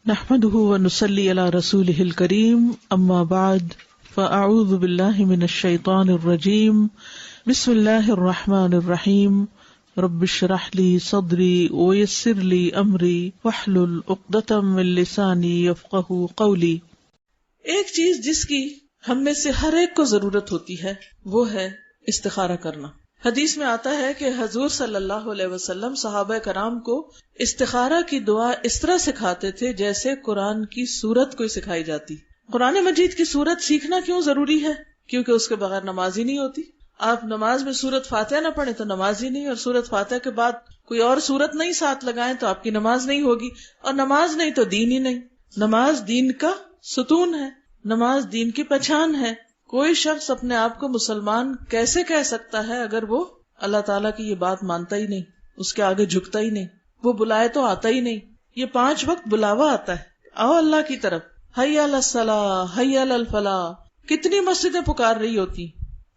نحمده ونصلي على رسوله الكريم اما بعد فاعوذ بالله من الشيطان الرجيم بسم الله الرحمن الرحيم رب اشرح لي صدري ويسر لي امري واحلل عقدة من لساني يفقهوا قولي۔ ایک چیز جس کی ہم میں سے ہر ایک کو ضرورت ہوتی ہے وہ ہے استخارہ کرنا۔ حدیث میں آتا ہے کہ حضور صلی اللہ علیہ وسلم صحابہ کرام کو استخارہ کی دعا اس طرح سکھاتے تھے جیسے قرآن کی سورت کوئی سکھائی جاتی۔ قرآن مجید کی سورت سیکھنا کیوں ضروری ہے؟ کیونکہ اس کے بغیر نماز ہی نہیں ہوتی۔ آپ نماز میں سورت فاتحہ نہ پڑھیں تو نماز ہی نہیں، اور سورت فاتحہ کے بعد کوئی اور سورت نہیں ساتھ لگائیں تو آپ کی نماز نہیں ہوگی، اور نماز نہیں تو دین ہی نہیں۔ نماز دین کا ستون ہے، نماز دین کی پہچان ہے۔ کوئی شخص اپنے آپ کو مسلمان کیسے کہہ سکتا ہے اگر وہ اللہ تعالیٰ کی یہ بات مانتا ہی نہیں، اس کے آگے جھکتا ہی نہیں، وہ بلائے تو آتا ہی نہیں۔ یہ 5 وقت بلاوا آتا ہے، آؤ اللہ کی طرف، حی علی الصلاۃ، حی علی الفلاح، کتنی مسجدیں پکار رہی ہوتی،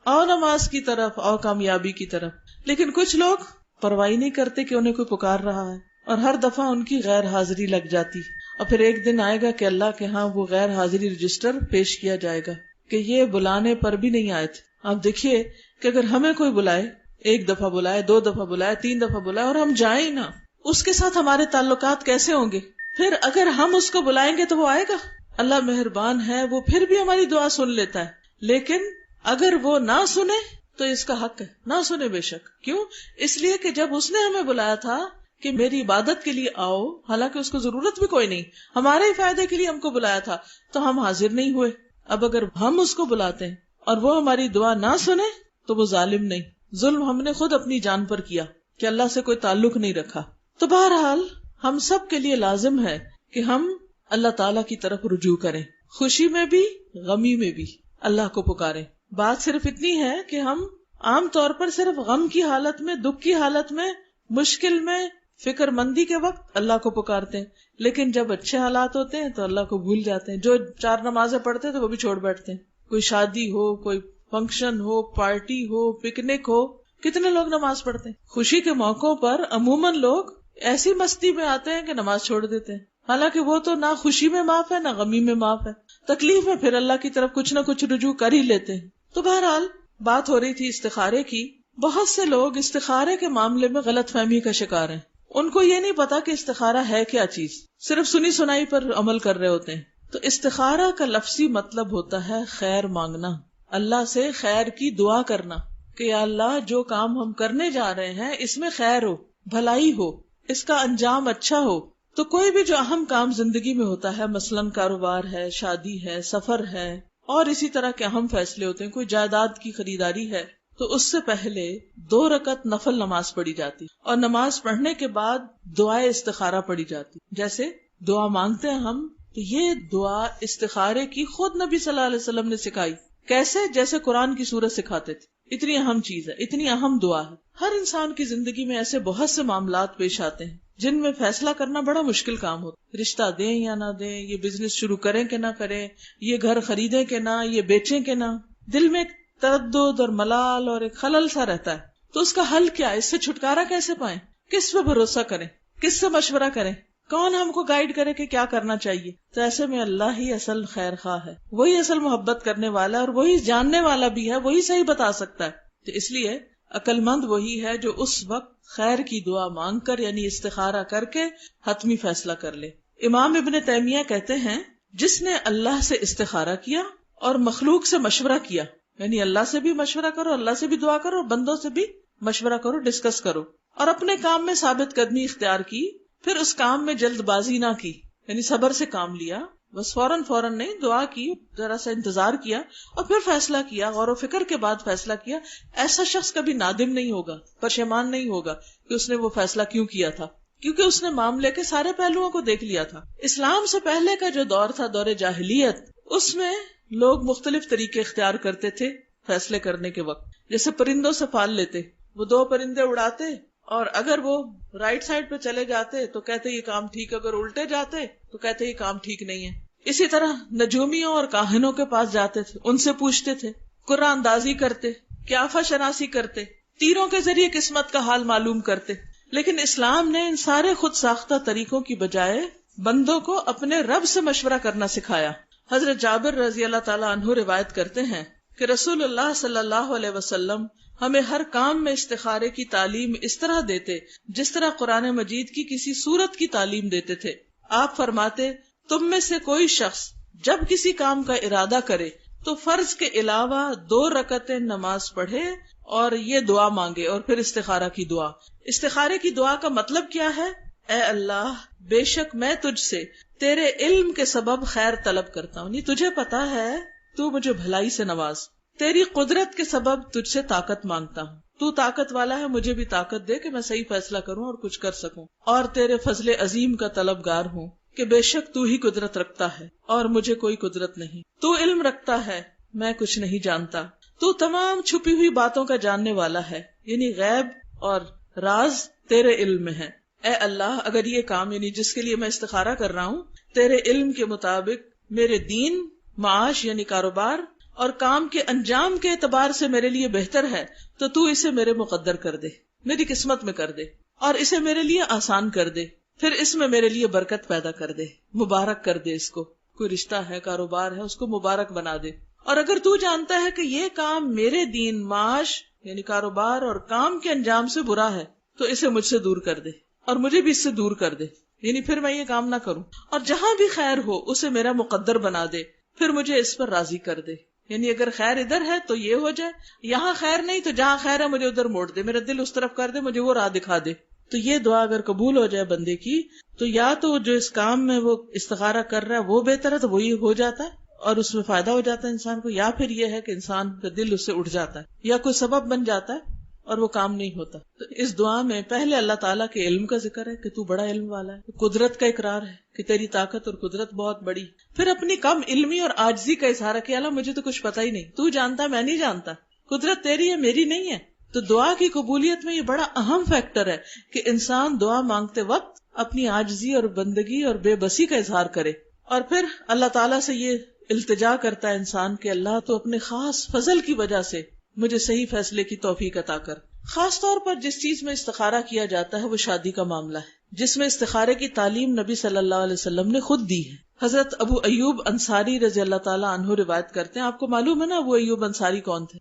آؤ نماز کی طرف، آؤ کامیابی کی طرف۔ لیکن کچھ لوگ پرواہ نہیں کرتے کہ انہیں کوئی پکار رہا ہے، اور ہر دفعہ ان کی غیر حاضری لگ جاتی، اور پھر ایک دن آئے گا کہ اللہ کے ہاں وہ غیر حاضری رجسٹر پیش کیا جائے گا کہ یہ بلانے پر بھی نہیں آئے تھے۔ آپ دیکھیے کہ اگر ہمیں کوئی بلائے، 1 دفعہ بلائے، 2 دفعہ بلائے، 3 دفعہ بلائے، اور ہم جائیں نہ، اس کے ساتھ ہمارے تعلقات کیسے ہوں گے؟ پھر اگر ہم اس کو بلائیں گے تو وہ آئے گا؟ اللہ مہربان ہے، وہ پھر بھی ہماری دعا سن لیتا ہے، لیکن اگر وہ نہ سنے تو اس کا حق ہے، نہ سنے بے شک۔ کیوں؟ اس لیے کہ جب اس نے ہمیں بلایا تھا کہ میری عبادت کے لیے آؤ، حالانکہ اس کو ضرورت بھی کوئی نہیں، ہمارے ہی فائدے کے لیے ہم کو بلایا تھا، تو ہم حاضر نہیں ہوئے۔ اب اگر ہم اس کو بلاتے ہیں اور وہ ہماری دعا نہ سنے تو وہ ظالم نہیں، ظلم ہم نے خود اپنی جان پر کیا کہ اللہ سے کوئی تعلق نہیں رکھا۔ تو بہرحال ہم سب کے لیے لازم ہے کہ ہم اللہ تعالیٰ کی طرف رجوع کریں، خوشی میں بھی غمی میں بھی اللہ کو پکاریں۔ بات صرف اتنی ہے کہ ہم عام طور پر صرف غم کی حالت میں، دکھ کی حالت میں، مشکل میں، فکر مندی کے وقت اللہ کو پکارتے ہیں، لیکن جب اچھے حالات ہوتے ہیں تو اللہ کو بھول جاتے ہیں۔ جو 4 نمازیں پڑھتے ہیں تو وہ بھی چھوڑ بیٹھتے ہیں۔ کوئی شادی ہو، کوئی فنکشن ہو، پارٹی ہو، پکنک ہو، کتنے لوگ نماز پڑھتے ہیں؟ خوشی کے موقعوں پر عموماً لوگ ایسی مستی میں آتے ہیں کہ نماز چھوڑ دیتے ہیں، حالانکہ وہ تو نہ خوشی میں معاف ہے نہ غمی میں معاف ہے، تکلیف میں پھر اللہ کی طرف کچھ نہ کچھ رجوع کر ہی لیتے ہیں۔ تو بہرحال بات ہو رہی تھی استخارے کی۔ بہت سے لوگ استخارے کے معاملے میں غلط فہمی کا شکار ہیں۔ ان کو یہ نہیں پتا کہ استخارہ ہے کیا چیز، صرف سنی سنائی پر عمل کر رہے ہوتے ہیں۔ تو استخارہ کا لفظی مطلب ہوتا ہے خیر مانگنا، اللہ سے خیر کی دعا کرنا کہ یا اللہ جو کام ہم کرنے جا رہے ہیں اس میں خیر ہو، بھلائی ہو، اس کا انجام اچھا ہو۔ تو کوئی بھی جو اہم کام زندگی میں ہوتا ہے، مثلاً کاروبار ہے، شادی ہے، سفر ہے، اور اسی طرح کے اہم فیصلے ہوتے ہیں، کوئی جائیداد کی خریداری ہے، تو اس سے پہلے 2 رکعت نفل نماز پڑھی جاتی، اور نماز پڑھنے کے بعد دعائے استخارہ پڑھی جاتی۔ جیسے دعا مانگتے ہیں ہم، تو یہ دعا استخارے کی خود نبی صلی اللہ علیہ وسلم نے سکھائی۔ کیسے؟ جیسے قرآن کی سورت سکھاتے تھے۔ اتنی اہم چیز ہے، اتنی اہم دعا ہے۔ ہر انسان کی زندگی میں ایسے بہت سے معاملات پیش آتے ہیں جن میں فیصلہ کرنا بڑا مشکل کام ہوتا ہے۔ رشتہ دیں یا نہ دیں، یہ بزنس شروع کریں کہ نہ کریں، یہ گھر خریدیں کہ نہ، یہ بیچیں کہ نہ، دل میں ایک تردد اور ملال اور ایک خلل سا رہتا ہے۔ تو اس کا حل کیا ہے؟ اس سے چھٹکارا کیسے پائیں؟ کس پہ بھروسہ کریں؟ کس سے مشورہ کریں؟ کون ہم کو گائیڈ کرے کہ کیا کرنا چاہیے؟ تو ایسے میں اللہ ہی اصل خیر خواہ ہے، وہی اصل محبت کرنے والا ہے، اور وہی جاننے والا بھی ہے، وہی صحیح بتا سکتا ہے۔ تو اس لیے عقل مند وہی ہے جو اس وقت خیر کی دعا مانگ کر، یعنی استخارہ کر کے حتمی فیصلہ کر لے۔ امام ابن تیمیہ کہتے ہیں جس نے اللہ سے استخارہ کیا اور مخلوق سے مشورہ کیا، یعنی اللہ سے بھی مشورہ کرو، اللہ سے بھی دعا کرو، اور بندوں سے بھی مشورہ کرو، ڈسکس کرو، اور اپنے کام میں ثابت قدمی اختیار کی، پھر اس کام میں جلد بازی نہ کی، یعنی صبر سے کام لیا، بس فوراً نہیں، دعا کی، ذرا سا انتظار کیا اور پھر فیصلہ کیا، غور و فکر کے بعد فیصلہ کیا، ایسا شخص کبھی نادم نہیں ہوگا، پشیمان نہیں ہوگا کہ اس نے وہ فیصلہ کیوں کیا تھا، کیونکہ اس نے معاملے کے سارے پہلوؤں کو دیکھ لیا تھا۔ اسلام سے پہلے کا جو دور تھا، دور جاہلیت، اس میں لوگ مختلف طریقے اختیار کرتے تھے فیصلے کرنے کے وقت۔ جیسے پرندوں سے پال لیتے، وہ 2 پرندے اڑاتے، اور اگر وہ رائٹ سائڈ پہ چلے جاتے تو کہتے یہ کام ٹھیک، اگر الٹے جاتے تو کہتے یہ کام ٹھیک نہیں ہے۔ اسی طرح نجومیوں اور کاہنوں کے پاس جاتے تھے، ان سے پوچھتے تھے، قرآن اندازی کرتے، قیافہ شناسی کرتے، تیروں کے ذریعے قسمت کا حال معلوم کرتے۔ لیکن اسلام نے ان سارے خود ساختہ طریقوں کی بجائے بندوں کو اپنے رب سے مشورہ کرنا سکھایا۔ حضرت جابر رضی اللہ تعالیٰ عنہ روایت کرتے ہیں کہ رسول اللہ صلی اللہ علیہ وسلم ہمیں ہر کام میں استخارے کی تعلیم اس طرح دیتے جس طرح قرآن مجید کی کسی سورت کی تعلیم دیتے تھے۔ آپ فرماتے، تم میں سے کوئی شخص جب کسی کام کا ارادہ کرے تو فرض کے علاوہ 2 رکعتیں نماز پڑھے اور یہ دعا مانگے، اور پھر استخارہ کی دعا۔ استخارے کی دعا کا مطلب کیا ہے؟ اے اللہ، بے شک میں تجھ سے تیرے علم کے سبب خیر طلب کرتا ہوں، تجھے پتا ہے تو مجھے بھلائی سے نواز، تیری قدرت کے سبب تجھ سے طاقت مانگتا ہوں، تو طاقت والا ہے، مجھے بھی طاقت دے کہ میں صحیح فیصلہ کروں اور کچھ کر سکوں، اور تیرے فضل عظیم کا طلبگار ہوں کہ بے شک تو ہی قدرت رکھتا ہے اور مجھے کوئی قدرت نہیں، تو علم رکھتا ہے، میں کچھ نہیں جانتا، تو تمام چھپی ہوئی باتوں کا جاننے والا ہے، یعنی غیب اور راز تیرے علم میں ہے۔ اے اللہ، اگر یہ کام یعنی جس کے لیے میں استخارہ کر رہا ہوں تیرے علم کے مطابق میرے دین، معاش یعنی کاروبار اور کام کے انجام کے اعتبار سے میرے لیے بہتر ہے تو اسے میرے مقدر کر دے، میری قسمت میں کر دے، اور اسے میرے لیے آسان کر دے، پھر اس میں میرے لیے برکت پیدا کر دے، مبارک کر دے، اس کو کوئی رشتہ ہے، کاروبار ہے، اس کو مبارک بنا دے، اور اگر تو جانتا ہے کہ یہ کام میرے دین، معاش یعنی کاروبار اور کام کے انجام سے برا ہے تو اسے مجھ سے دور کر دے اور مجھے بھی اس سے دور کر دے، یعنی پھر میں یہ کام نہ کروں، اور جہاں بھی خیر ہو اسے میرا مقدر بنا دے، پھر مجھے اس پر راضی کر دے، یعنی اگر خیر ادھر ہے تو یہ ہو جائے، یہاں خیر نہیں تو جہاں خیر ہے مجھے ادھر موڑ دے، میرا دل اس طرف کر دے، مجھے وہ راہ دکھا دے۔ تو یہ دعا اگر قبول ہو جائے بندے کی تو یا تو جو اس کام میں وہ استخارہ کر رہا ہے وہ بہتر ہے تو وہی ہو جاتا ہے اور اس میں فائدہ ہو جاتا ہے انسان کو، یا پھر یہ ہے کہ انسان کا دل اس سے اٹھ جاتا ہے یا کوئی سبب بن جاتا ہے اور وہ کام نہیں ہوتا۔ تو اس دعا میں پہلے اللہ تعالیٰ کے علم کا ذکر ہے کہ تو بڑا علم والا ہے، قدرت کا اقرار ہے کہ تیری طاقت اور قدرت بہت بڑی، پھر اپنی کم علمی اور عاجزی کا اظہار ہے کہ اللہ مجھے تو کچھ پتا ہی نہیں، تو جانتا میں نہیں جانتا، قدرت تیری ہے میری نہیں ہے۔ تو دعا کی قبولیت میں یہ بڑا اہم فیکٹر ہے کہ انسان دعا مانگتے وقت اپنی عاجزی اور بندگی اور بے بسی کا اظہار کرے، اور پھر اللہ تعالیٰ سے یہ التجا کرتا ہے انسان کہ اللہ تو اپنے خاص فضل کی وجہ سے مجھے صحیح فیصلے کی توفیق عطا کر۔ خاص طور پر جس چیز میں استخارہ کیا جاتا ہے وہ شادی کا معاملہ ہے، جس میں استخارے کی تعلیم نبی صلی اللہ علیہ وسلم نے خود دی ہے۔ حضرت ابو ایوب انصاری رضی اللہ تعالیٰ عنہ روایت کرتے ہیں، آپ کو معلوم ہے نا ابو ایوب انصاری کون تھے؟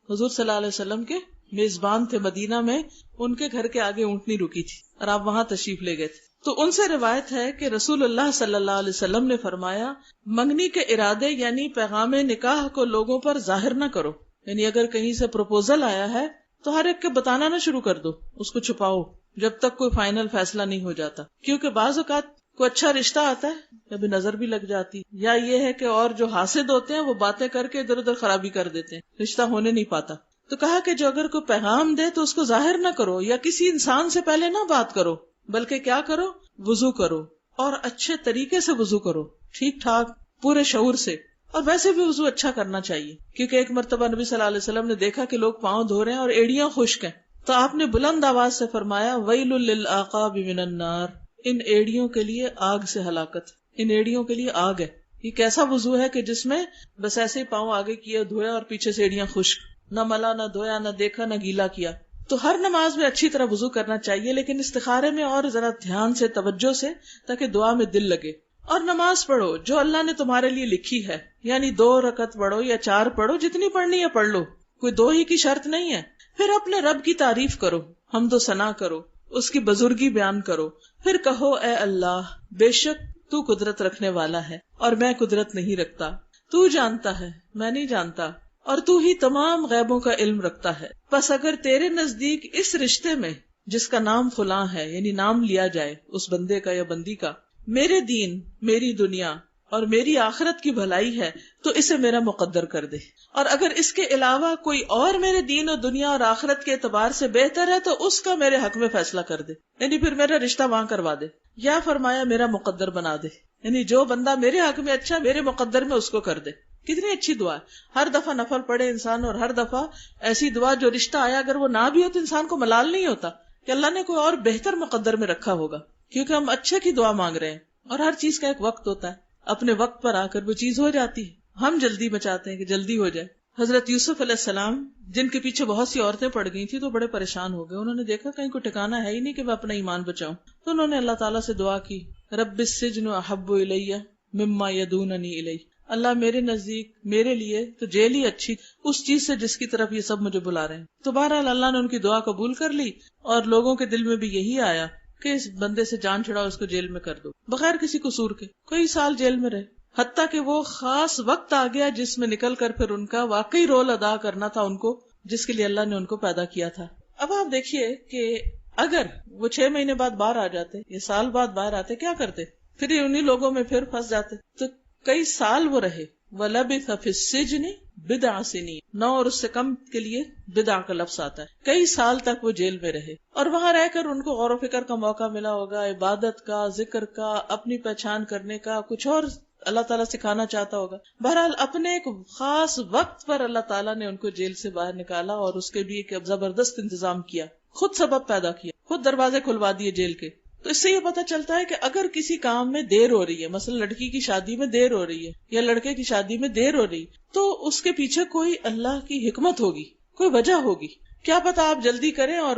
حضور صلی اللہ علیہ وسلم کے میزبان تھے، مدینہ میں ان کے گھر کے آگے اونٹنی رکی تھی اور آپ وہاں تشریف لے گئے تھے۔ تو ان سے روایت ہے کہ رسول اللہ صلی اللہ علیہ وسلم نے فرمایا، منگنی کے ارادے یعنی پیغام نکاح کو لوگوں پر ظاہر نہ کرو، یعنی اگر کہیں سے پروپوزل آیا ہے تو ہر ایک کے بتانا نہ شروع کر دو، اس کو چھپاؤ جب تک کوئی فائنل فیصلہ نہیں ہو جاتا، کیونکہ بعض اوقات کوئی اچھا رشتہ آتا ہے کبھی نظر بھی لگ جاتی، یا یہ ہے کہ اور جو حاسد ہوتے ہیں وہ باتیں کر کے ادھر ادھر خرابی کر دیتے ہیں، رشتہ ہونے نہیں پاتا۔ تو کہا کہ جو اگر کوئی پیغام دے تو اس کو ظاہر نہ کرو، یا کسی انسان سے پہلے نہ بات کرو، بلکہ کیا کرو، وضو کرو، اور اچھے طریقے سے وضو کرو، ٹھیک ٹھاک پورے شعور سے، اور ویسے بھی وضو اچھا کرنا چاہیے، کیونکہ ایک مرتبہ نبی صلی اللہ علیہ وسلم نے دیکھا کہ لوگ پاؤں دھو رہے ہیں اور ایڑیاں خشک ہیں، تو آپ نے بلند آواز سے فرمایا، ویل للعقاب من النار، ان ایڑیوں کے لیے آگ سے ہلاکت، ان ایڑیوں کے لیے آگ ہے۔ یہ کیسا وضو ہے کہ جس میں بس ایسے ہی پاؤں آگے کیا، دھویا اور پیچھے سے ایڑیاں خشک، نہ ملا نہ دھویا نہ دیکھا نہ گیلا کیا۔ تو ہر نماز میں اچھی طرح وضو کرنا چاہیے، لیکن استخارے میں اور ذرا دھیان سے، توجہ سے، تاکہ دعا میں دل لگے، اور نماز پڑھو جو اللہ نے تمہارے لیے لکھی ہے، یعنی 2 رکعت پڑھو یا 4 پڑھو، جتنی پڑھنی ہے پڑھ لو، کوئی 2 ہی کی شرط نہیں ہے۔ پھر اپنے رب کی تعریف کرو، حمد و ثنا کرو، اس کی بزرگی بیان کرو، پھر کہو، اے اللہ، بے شک تو قدرت رکھنے والا ہے اور میں قدرت نہیں رکھتا، تو جانتا ہے میں نہیں جانتا، اور تو ہی تمام غیبوں کا علم رکھتا ہے، بس اگر تیرے نزدیک اس رشتے میں جس کا نام فلاں ہے، یعنی نام لیا جائے اس بندے کا یا بندی کا، میرے دین، میری دنیا اور میری آخرت کی بھلائی ہے تو اسے میرا مقدر کر دے، اور اگر اس کے علاوہ کوئی اور میرے دین اور دنیا اور آخرت کے اعتبار سے بہتر ہے تو اس کا میرے حق میں فیصلہ کر دے، یعنی پھر میرا رشتہ وہاں کروا دے، یا فرمایا میرا مقدر بنا دے، یعنی جو بندہ میرے حق میں اچھا میرے مقدر میں اس کو کر دے۔ کتنی اچھی دعا ہے، ہر دفعہ نفل پڑھے انسان، اور ہر دفعہ ایسی دعا جو رشتہ آیا اگر وہ نہ بھی ہو تو انسان کو ملال نہیں ہوتا کہ اللہ نے کوئی اور بہتر مقدر میں رکھا ہوگا، کیونکہ ہم اچھے کی دعا مانگ رہے ہیں، اور ہر چیز کا ایک وقت ہوتا ہے، اپنے وقت پر آ کر وہ چیز ہو جاتی ہے، ہم جلدی بچاتے ہیں کہ جلدی ہو جائے۔ حضرت یوسف علیہ السلام جن کے پیچھے بہت سی عورتیں پڑ گئی تھی تو بڑے پریشان ہو گئے، انہوں نے دیکھا کہیں کوئی ٹھکانہ ہے ہی نہیں کہ میں اپنا ایمان بچاؤں، تو انہوں نے اللہ تعالیٰ سے دعا کی، رب السجن احب الی مما یدوننی الیہ، اللہ میرے نزدیک میرے لیے تو جیل ہی اچھی اس چیز سے جس کی طرف یہ سب مجھے بلا رہے ہیں. تو بہرحال اللہ نے ان کی دعا قبول کر لی، اور لوگوں کے دل میں بھی یہی آیا کہ اس بندے سے جان چھڑاؤ، اس کو جیل میں کر دو، بغیر کسی قصور کے. کئی سال جیل میں رہے، حتیٰ کہ وہ خاص وقت آ گیا جس میں نکل کر پھر ان کا واقعی رول ادا کرنا تھا ان کو، جس کے لیے اللہ نے ان کو پیدا کیا تھا. اب آپ دیکھیے کہ اگر وہ 6 مہینے بعد باہر آ جاتے یا سال بعد باہر آتے، کیا کرتے؟ پھر انہی لوگوں میں پھر پھنس جاتے. تو کئی سال وہ رہے. وَلَبِثَ فِي السِّجْنِ بِضْعَ سِنِينَ، 9 اور اس سے کم کے لیے بدع کا لفظ آتا ہے. کئی سال تک وہ جیل میں رہے، اور وہاں رہ کر ان کو غور و فکر کا موقع ملا ہوگا، عبادت کا، ذکر کا، اپنی پہچان کرنے کا، کچھ اور اللہ تعالیٰ سکھانا چاہتا ہوگا. بہرحال اپنے ایک خاص وقت پر اللہ تعالیٰ نے ان کو جیل سے باہر نکالا، اور اس کے بھی ایک زبردست انتظام کیا، خود سبب پیدا کیا، خود دروازے کھلوا دیے جیل کے. تو اس سے یہ پتہ چلتا ہے کہ اگر کسی کام میں دیر ہو رہی ہے، مثلا لڑکی کی شادی میں دیر ہو رہی ہے یا لڑکے کی شادی میں دیر ہو رہی، تو اس کے پیچھے کوئی اللہ کی حکمت ہوگی، کوئی وجہ ہوگی. کیا پتا آپ جلدی کریں اور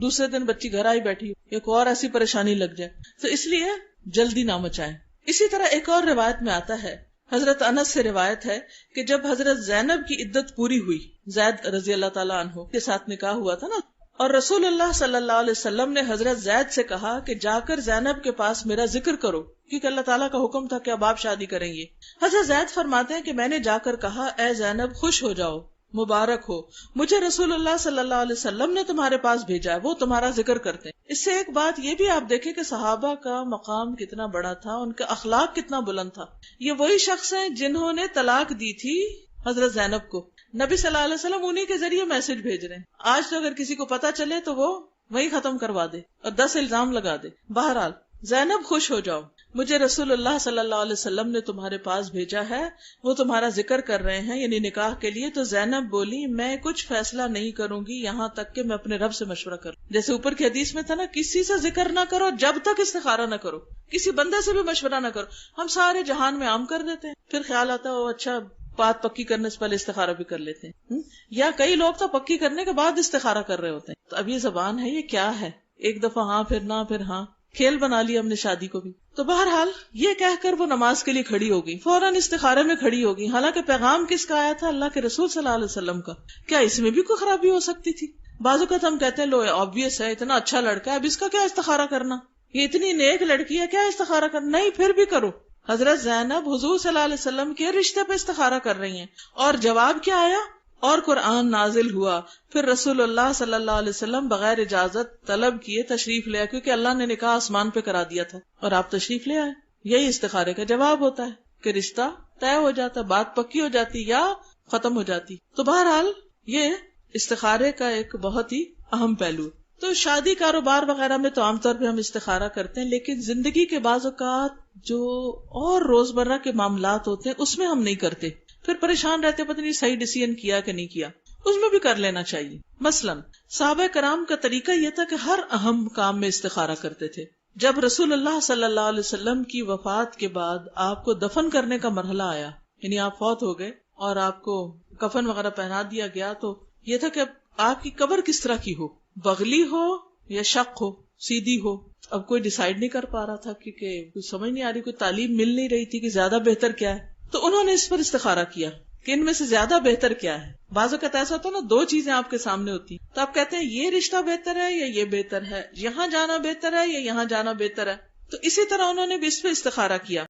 دوسرے دن بچی گھر آئی بیٹھی ہو یا کوئی اور ایسی پریشانی لگ جائے، تو اس لیے جلدی نہ مچائیں. اسی طرح ایک اور روایت میں آتا ہے، حضرت انس سے روایت ہے کہ جب حضرت زینب کی عدت پوری ہوئی، زید رضی اللہ تعالیٰ عنہ کے ساتھ نکاح ہوا تھا نا، اور رسول اللہ صلی اللہ علیہ وسلم نے حضرت زید سے کہا کہ جا کر زینب کے پاس میرا ذکر کرو، کیونکہ اللہ تعالیٰ کا حکم تھا کہ اب آپ شادی کریں گے. حضرت زید فرماتے ہیں کہ میں نے جا کر کہا، اے زینب خوش ہو جاؤ، مبارک ہو، مجھے رسول اللہ صلی اللہ علیہ وسلم نے تمہارے پاس بھیجا ہے، وہ تمہارا ذکر کرتے ہیں. اس سے ایک بات یہ بھی آپ دیکھیں کہ صحابہ کا مقام کتنا بڑا تھا، ان کا اخلاق کتنا بلند تھا. یہ وہی شخص ہیں جنہوں نے طلاق دی تھی حضرت زینب کو، نبی صلی اللہ علیہ وسلم انہی کے ذریعے میسج بھیج رہے ہیں. آج تو اگر کسی کو پتا چلے تو وہ وہی ختم کروا دے اور 10 الزام لگا دے. بہرحال زینب خوش ہو جاؤ، مجھے رسول اللہ صلی اللہ علیہ وسلم نے تمہارے پاس بھیجا ہے، وہ تمہارا ذکر کر رہے ہیں، یعنی نکاح کے لیے. تو زینب بولی، میں کچھ فیصلہ نہیں کروں گی یہاں تک کہ میں اپنے رب سے مشورہ کروں. جیسے اوپر کی حدیث میں تھا نا، کسی سے ذکر نہ کرو جب تک استخارہ نہ کرو، کسی بندے سے بھی مشورہ نہ کرو. ہم سارے جہان میں عام کر دیتے ہیں، پھر خیال آتا ہے اچھا بات پکی کرنے سے پہلے استخارہ بھی کر لیتے ہیں، یا کئی لوگ تو پکی کرنے کے بعد استخارہ کر رہے ہوتے ہیں. تو اب یہ زبان ہے، یہ کیا ہے؟ ایک دفعہ ہاں پھر نہ، پھر ہاں، کھیل بنا لیا ہم نے شادی کو بھی. تو بہرحال یہ کہہ کر وہ نماز کے لیے کھڑی ہوگی، فوراً استخارے میں کھڑی ہوگی. حالانکہ پیغام کس کا آیا تھا؟ اللہ کے رسول صلی اللہ علیہ وسلم کا. کیا اس میں بھی کوئی خرابی ہو سکتی تھی؟ بعض اوقات ہم کہتے ہیں لو آبویس ہے، اتنا اچھا لڑکا ہے، اب اس کا کیا استخارہ کرنا، یہ اتنی نیک لڑکی ہے، کیا استخارہ کرنا؟ نہیں، پھر بھی کرو. حضرت زینب حضور صلی اللہ علیہ وسلم کے رشتے پہ استخارہ کر رہی ہیں، اور جواب کیا آیا؟ اور قرآن نازل ہوا. پھر رسول اللہ صلی اللہ علیہ وسلم بغیر اجازت طلب کیے تشریف لے آئے، کیونکہ اللہ نے نکاح آسمان پہ کرا دیا تھا اور آپ تشریف لے آئے. یہی استخارے کا جواب ہوتا ہے کہ رشتہ طے ہو جاتا، بات پکی ہو جاتی یا ختم ہو جاتی. تو بہرحال یہ استخارے کا ایک بہت ہی اہم پہلو. تو شادی، کاروبار وغیرہ میں تو عام طور پہ ہم استخارہ کرتے ہیں، لیکن زندگی کے بعض اوقات جو اور روزمرہ کے معاملات ہوتے ہیں اس میں ہم نہیں کرتے، پھر پریشان رہتے پتہ نہیں صحیح ڈیسیژن کیا کہ نہیں کیا. اس میں بھی کر لینا چاہیے. مثلا صحابہ کرام کا طریقہ یہ تھا کہ ہر اہم کام میں استخارہ کرتے تھے. جب رسول اللہ صلی اللہ علیہ وسلم کی وفات کے بعد آپ کو دفن کرنے کا مرحلہ آیا، یعنی آپ فوت ہو گئے اور آپ کو کفن وغیرہ پہنا دیا گیا، تو یہ تھا کہ آپ کی قبر کس طرح کی ہو، بغلی ہو یا شق ہو، سیدھی ہو. اب کوئی ڈیسائیڈ نہیں کر پا رہا تھا، کیونکہ کوئی سمجھ نہیں آ رہی، کوئی تعلیم مل نہیں رہی تھی کہ زیادہ بہتر کیا ہے. تو انہوں نے اس پر استخارہ کیا کہ ان میں سے زیادہ بہتر کیا ہے. بعض اوقات ایسا ہوتا ہے نا، 2 چیزیں آپ کے سامنے ہوتی ہیں، تو آپ کہتے ہیں یہ رشتہ بہتر ہے یا یہ بہتر ہے، یہاں جانا بہتر ہے یا یہاں جانا بہتر ہے. تو اسی طرح انہوں نے بھی اس پہ استخارہ کیا.